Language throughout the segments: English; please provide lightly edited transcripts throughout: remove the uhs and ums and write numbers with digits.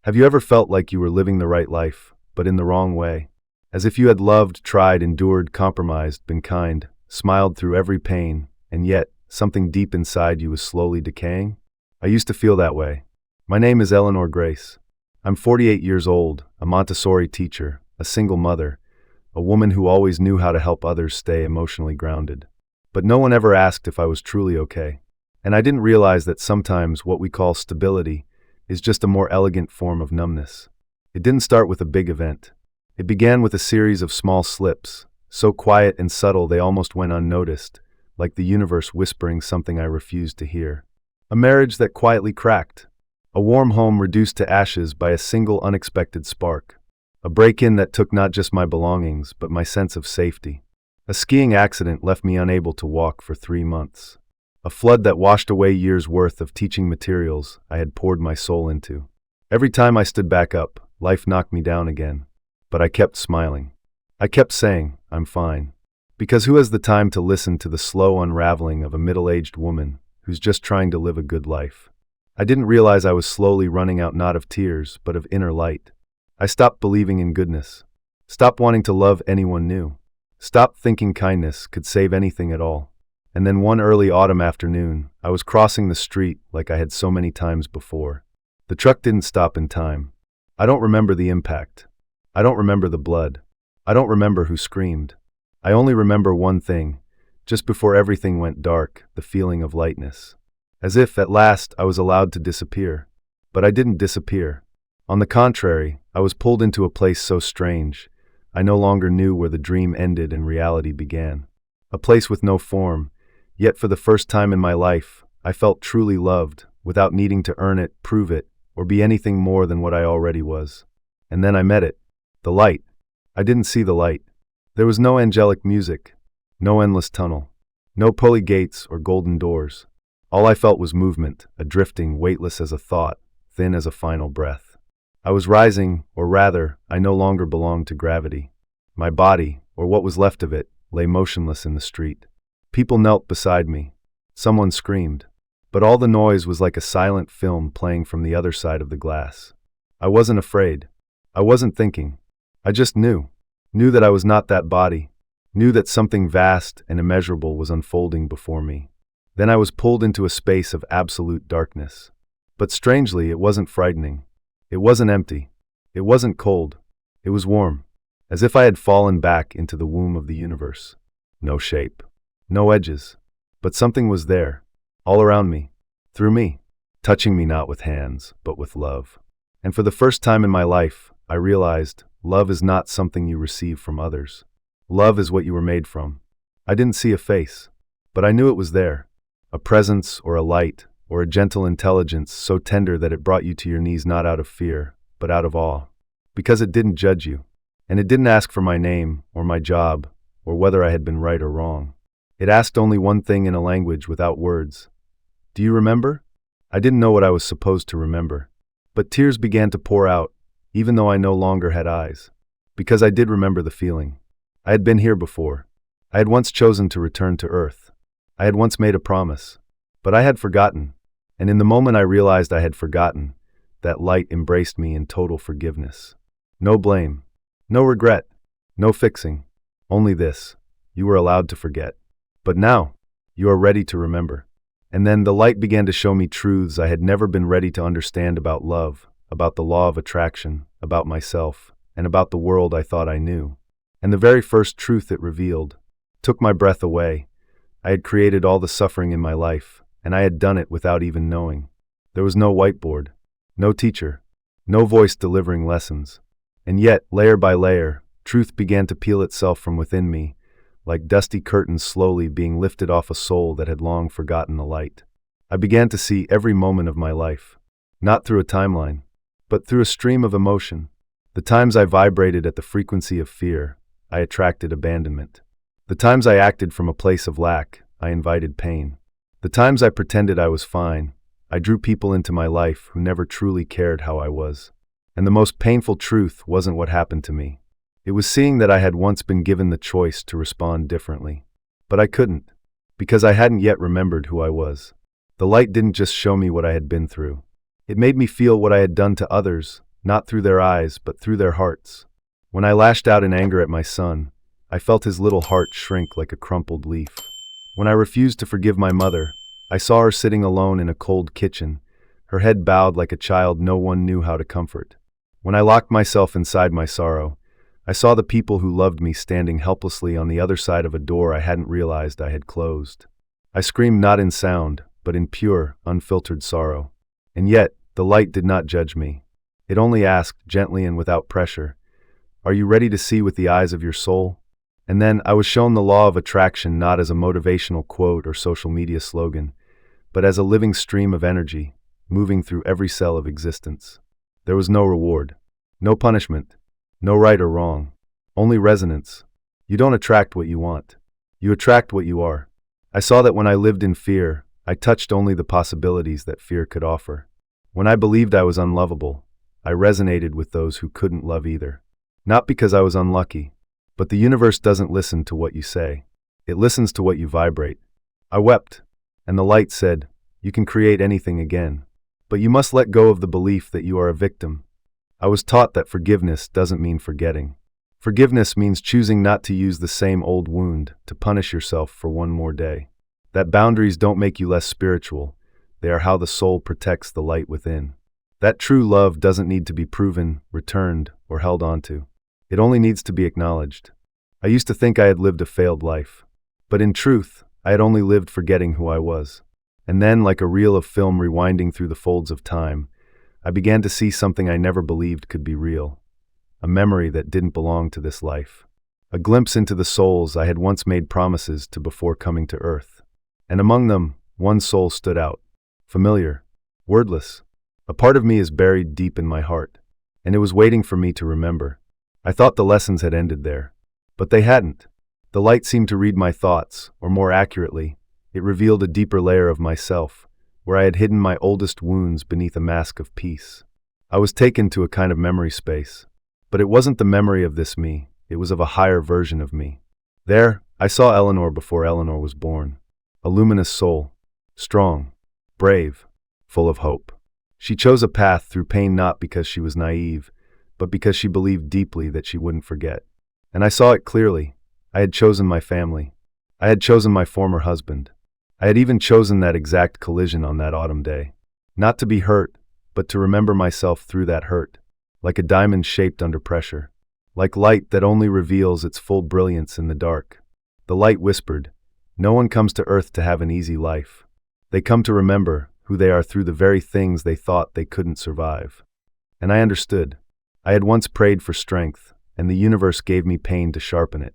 Have you ever felt like you were living the right life, but in the wrong way? As if you had loved, tried, endured, compromised, been kind, smiled through every pain, and yet, something deep inside you was slowly decaying? I used to feel that way. My name is Eleanor Grace. I'm 48 years old, a Montessori teacher, a single mother, a woman who always knew how to help others stay emotionally grounded. But no one ever asked if I was truly okay. And I didn't realize that sometimes what we call stability is just a more elegant form of numbness. It didn't start with a big event. It began with a series of small slips, so quiet and subtle they almost went unnoticed, like the universe whispering something I refused to hear. A marriage that quietly cracked. A warm home reduced to ashes by a single unexpected spark. A break-in that took not just my belongings, but my sense of safety. A skiing accident left me unable to walk for 3 months. A flood that washed away years' worth of teaching materials I had poured my soul into. Every time I stood back up, life knocked me down again. But I kept smiling. I kept saying, I'm fine. Because who has the time to listen to the slow unraveling of a middle-aged woman who's just trying to live a good life? I didn't realize I was slowly running out not of tears, but of inner light. I stopped believing in goodness. Stopped wanting to love anyone new. Stopped thinking kindness could save anything at all. And then one early autumn afternoon, I was crossing the street like I had so many times before. The truck didn't stop in time. I don't remember the impact. I don't remember the blood. I don't remember who screamed. I only remember one thing. Just before everything went dark, the feeling of lightness. As if, at last, I was allowed to disappear. But I didn't disappear. On the contrary, I was pulled into a place so strange, I no longer knew where the dream ended and reality began. A place with no form, yet for the first time in my life, I felt truly loved, without needing to earn it, prove it, or be anything more than what I already was. And then I met it. The light. I didn't see the light. There was no angelic music, no endless tunnel, no pearly gates or golden doors. All I felt was movement, a drifting, weightless as a thought, thin as a final breath. I was rising, or rather, I no longer belonged to gravity. My body, or what was left of it, lay motionless in the street. People knelt beside me. Someone screamed. But all the noise was like a silent film playing from the other side of the glass. I wasn't afraid. I wasn't thinking. I just knew. Knew that I was not that body. Knew that something vast and immeasurable was unfolding before me. Then I was pulled into a space of absolute darkness. But strangely, it wasn't frightening. It wasn't empty. It wasn't cold. It was warm, as if I had fallen back into the womb of the universe. No shape, no edges, but something was there, all around me, through me, touching me not with hands, but with love. And for the first time in my life, I realized love is not something you receive from others. Love is what you were made from. I didn't see a face, but I knew it was there, a presence or a light, or a gentle intelligence so tender that it brought you to your knees not out of fear, but out of awe. Because it didn't judge you, and it didn't ask for my name, or my job, or whether I had been right or wrong. It asked only one thing in a language without words. Do you remember? I didn't know what I was supposed to remember. But tears began to pour out, even though I no longer had eyes. Because I did remember the feeling. I had been here before. I had once chosen to return to Earth. I had once made a promise. But I had forgotten. And in the moment I realized I had forgotten, that light embraced me in total forgiveness. No blame, no regret, no fixing, only this: you were allowed to forget. But now, you are ready to remember. And then the light began to show me truths I had never been ready to understand about love, about the law of attraction, about myself, and about the world I thought I knew. And the very first truth it revealed took my breath away. I had created all the suffering in my life, and I had done it without even knowing. There was no whiteboard, no teacher, no voice delivering lessons. And yet, layer by layer, truth began to peel itself from within me, like dusty curtains slowly being lifted off a soul that had long forgotten the light. I began to see every moment of my life, not through a timeline, but through a stream of emotion. The times I vibrated at the frequency of fear, I attracted abandonment. The times I acted from a place of lack, I invited pain. The times I pretended I was fine, I drew people into my life who never truly cared how I was. And the most painful truth wasn't what happened to me. It was seeing that I had once been given the choice to respond differently. But I couldn't, because I hadn't yet remembered who I was. The light didn't just show me what I had been through. It made me feel what I had done to others, not through their eyes, but through their hearts. When I lashed out in anger at my son, I felt his little heart shrink like a crumpled leaf. When I refused to forgive my mother, I saw her sitting alone in a cold kitchen, her head bowed like a child no one knew how to comfort. When I locked myself inside my sorrow, I saw the people who loved me standing helplessly on the other side of a door I hadn't realized I had closed. I screamed not in sound, but in pure, unfiltered sorrow. And yet, the light did not judge me. It only asked, gently and without pressure, "Are you ready to see with the eyes of your soul?" And then I was shown the law of attraction not as a motivational quote or social media slogan, but as a living stream of energy, moving through every cell of existence. There was no reward, no punishment, no right or wrong, only resonance. You don't attract what you want. You attract what you are. I saw that when I lived in fear, I touched only the possibilities that fear could offer. When I believed I was unlovable, I resonated with those who couldn't love either. Not because I was unlucky, but the universe doesn't listen to what you say. It listens to what you vibrate. I wept, and the light said, "You can create anything again. But you must let go of the belief that you are a victim." I was taught that forgiveness doesn't mean forgetting. Forgiveness means choosing not to use the same old wound to punish yourself for one more day. That boundaries don't make you less spiritual. They are how the soul protects the light within. That true love doesn't need to be proven, returned, or held onto. It only needs to be acknowledged. I used to think I had lived a failed life. But in truth, I had only lived forgetting who I was. And then, like a reel of film rewinding through the folds of time, I began to see something I never believed could be real. A memory that didn't belong to this life. A glimpse into the souls I had once made promises to before coming to Earth. And among them, one soul stood out. Familiar. Wordless. A part of me is buried deep in my heart. And it was waiting for me to remember. I thought the lessons had ended there. But they hadn't. The light seemed to read my thoughts, or more accurately, it revealed a deeper layer of myself, where I had hidden my oldest wounds beneath a mask of peace. I was taken to a kind of memory space. But it wasn't the memory of this me, it was of a higher version of me. There, I saw Eleanor before Eleanor was born. A luminous soul. Strong. Brave. Full of hope. She chose a path through pain not because she was naive, but because she believed deeply that she wouldn't forget. And I saw it clearly. I had chosen my family. I had chosen my former husband. I had even chosen that exact collision on that autumn day. Not to be hurt, but to remember myself through that hurt. Like a diamond shaped under pressure. Like light that only reveals its full brilliance in the dark. The light whispered, "No one comes to Earth to have an easy life. They come to remember who they are through the very things they thought they couldn't survive." And I understood. I had once prayed for strength, and the universe gave me pain to sharpen it.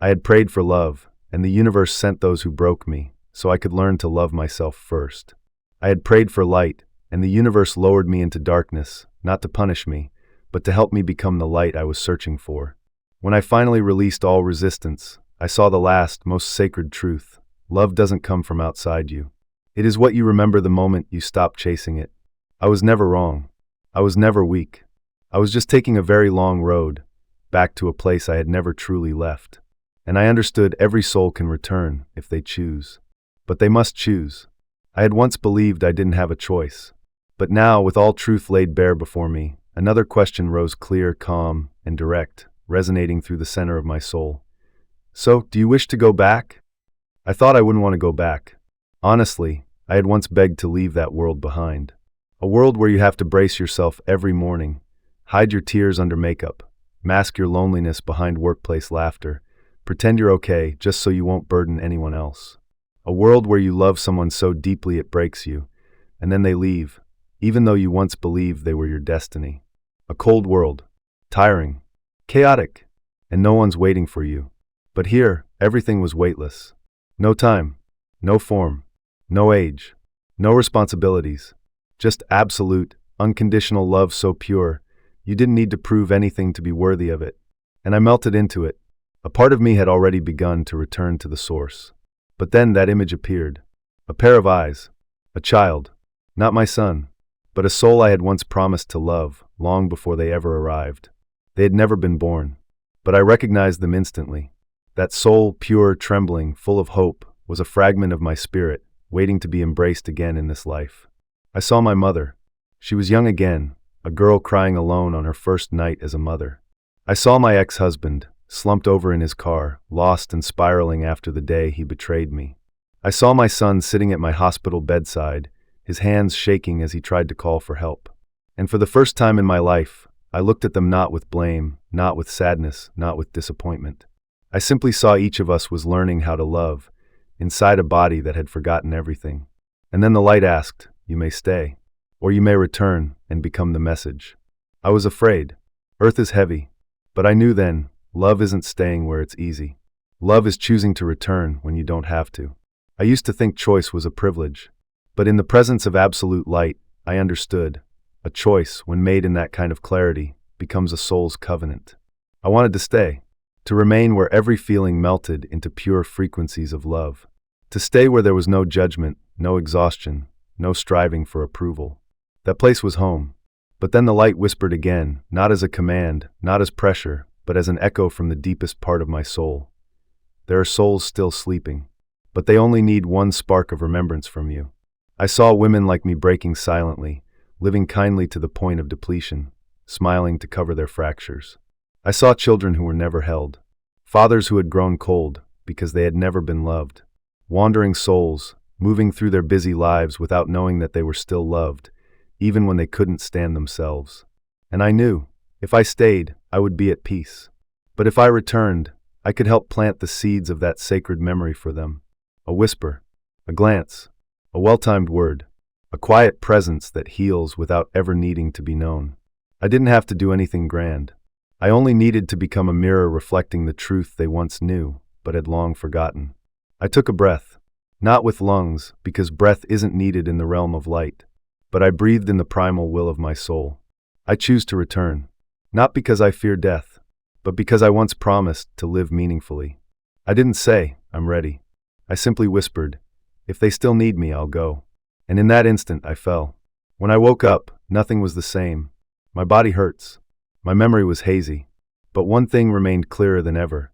I had prayed for love, and the universe sent those who broke me, so I could learn to love myself first. I had prayed for light, and the universe lowered me into darkness, not to punish me, but to help me become the light I was searching for. When I finally released all resistance, I saw the last, most sacred truth. Love doesn't come from outside you. It is what you remember the moment you stop chasing it. I was never wrong. I was never weak. I was just taking a very long road, back to a place I had never truly left. And I understood every soul can return, if they choose. But they must choose. I had once believed I didn't have a choice. But now, with all truth laid bare before me, another question rose clear, calm, and direct, resonating through the center of my soul. "So, do you wish to go back?" I thought I wouldn't want to go back. Honestly, I had once begged to leave that world behind. A world where you have to brace yourself every morning, hide your tears under makeup, mask your loneliness behind workplace laughter, pretend you're okay just so you won't burden anyone else. A world where you love someone so deeply it breaks you, and then they leave, even though you once believed they were your destiny. A cold world. Tiring. Chaotic. And no one's waiting for you. But here, everything was weightless. No time. No form. No age. No responsibilities. Just absolute, unconditional love so pure, you didn't need to prove anything to be worthy of it. And I melted into it. A part of me had already begun to return to the source. But then that image appeared. A pair of eyes. A child. Not my son, but a soul I had once promised to love, long before they ever arrived. They had never been born. But I recognized them instantly. That soul, pure, trembling, full of hope, was a fragment of my spirit, waiting to be embraced again in this life. I saw my mother. She was young again, a girl crying alone on her first night as a mother. I saw my ex-husband, slumped over in his car, lost and spiraling after the day he betrayed me. I saw my son sitting at my hospital bedside, his hands shaking as he tried to call for help. And for the first time in my life, I looked at them not with blame, not with sadness, not with disappointment. I simply saw each of us was learning how to love, inside a body that had forgotten everything. And then the light asked, "You may stay, or you may return and become the message." I was afraid. Earth is heavy. But I knew then, love isn't staying where it's easy. Love is choosing to return when you don't have to. I used to think choice was a privilege. But in the presence of absolute light, I understood. A choice, when made in that kind of clarity, becomes a soul's covenant. I wanted to stay. To remain where every feeling melted into pure frequencies of love. To stay where there was no judgment, no exhaustion, no striving for approval. That place was home. But then the light whispered again, not as a command, not as pressure, but as an echo from the deepest part of my soul. There are souls still sleeping, but they only need one spark of remembrance from you. I saw women like me breaking silently, living kindly to the point of depletion, smiling to cover their fractures. I saw children who were never held, fathers who had grown cold because they had never been loved, wandering souls, moving through their busy lives without knowing that they were still loved, even when they couldn't stand themselves. And I knew, if I stayed, I would be at peace. But if I returned, I could help plant the seeds of that sacred memory for them. A whisper, a glance, a well-timed word, a quiet presence that heals without ever needing to be known. I didn't have to do anything grand. I only needed to become a mirror reflecting the truth they once knew, but had long forgotten. I took a breath, not with lungs, because breath isn't needed in the realm of light. But I breathed in the primal will of my soul. I choose to return, not because I fear death, but because I once promised to live meaningfully. I didn't say, "I'm ready." I simply whispered, "If they still need me, I'll go." And in that instant, I fell. When I woke up, nothing was the same. My body hurts. My memory was hazy. But one thing remained clearer than ever.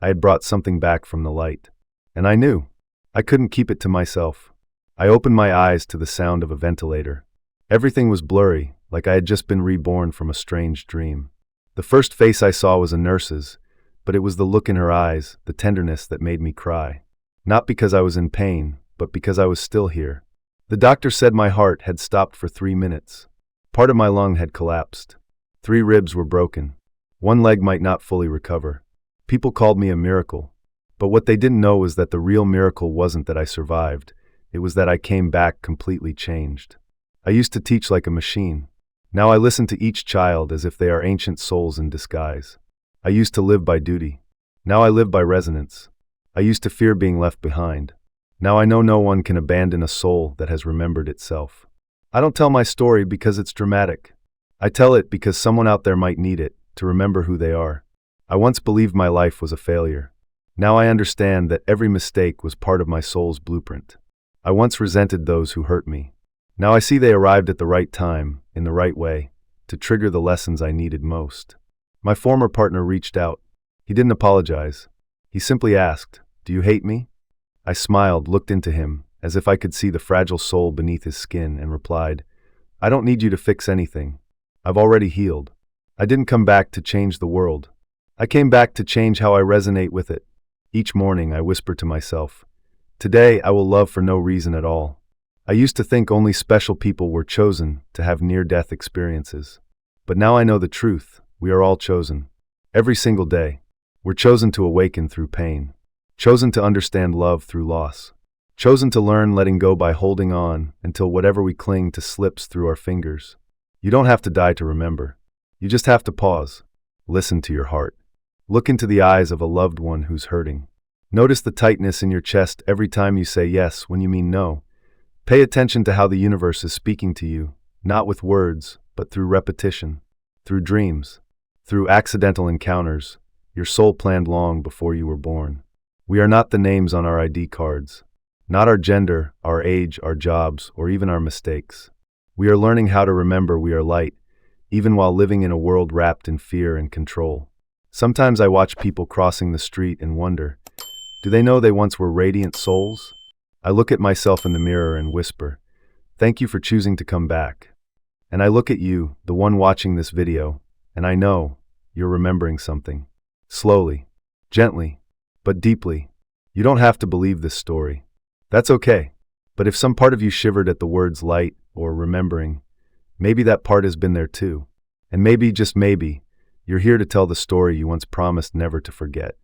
I had brought something back from the light. And I knew. I couldn't keep it to myself. I opened my eyes to the sound of a ventilator. Everything was blurry, like I had just been reborn from a strange dream. The first face I saw was a nurse's, but it was the look in her eyes, the tenderness that made me cry. Not because I was in pain, but because I was still here. The doctor said my heart had stopped for 3 minutes. Part of my lung had collapsed. 3 ribs were broken. 1 leg might not fully recover. People called me a miracle. But what they didn't know was that the real miracle wasn't that I survived. It was that I came back completely changed. I used to teach like a machine. Now I listen to each child as if they are ancient souls in disguise. I used to live by duty. Now I live by resonance. I used to fear being left behind. Now I know no one can abandon a soul that has remembered itself. I don't tell my story because it's dramatic. I tell it because someone out there might need it, to remember who they are. I once believed my life was a failure. Now I understand that every mistake was part of my soul's blueprint. I once resented those who hurt me. Now I see they arrived at the right time, in the right way, to trigger the lessons I needed most. My former partner reached out. He didn't apologize. He simply asked, "Do you hate me?" I smiled, looked into him, as if I could see the fragile soul beneath his skin, and replied, "I don't need you to fix anything. I've already healed. I didn't come back to change the world. I came back to change how I resonate with it." Each morning I whisper to myself, "Today I will love for no reason at all." I used to think only special people were chosen to have near-death experiences. But now I know the truth. We are all chosen. Every single day. We're chosen to awaken through pain. Chosen to understand love through loss. Chosen to learn letting go by holding on until whatever we cling to slips through our fingers. You don't have to die to remember. You just have to pause. Listen to your heart. Look into the eyes of a loved one who's hurting. Notice the tightness in your chest every time you say yes when you mean no. Pay attention to how the universe is speaking to you, not with words, but through repetition, through dreams, through accidental encounters. Your soul planned long before you were born. We are not the names on our ID cards, not our gender, our age, our jobs, or even our mistakes. We are learning how to remember we are light, even while living in a world wrapped in fear and control. Sometimes I watch people crossing the street and wonder, do they know they once were radiant souls? I look at myself in the mirror and whisper, "Thank you for choosing to come back." And I look at you, the one watching this video, and I know you're remembering something. Slowly, gently, but deeply. You don't have to believe this story. That's okay. But if some part of you shivered at the words light or remembering, maybe that part has been there too. And maybe, just maybe, you're here to tell the story you once promised never to forget.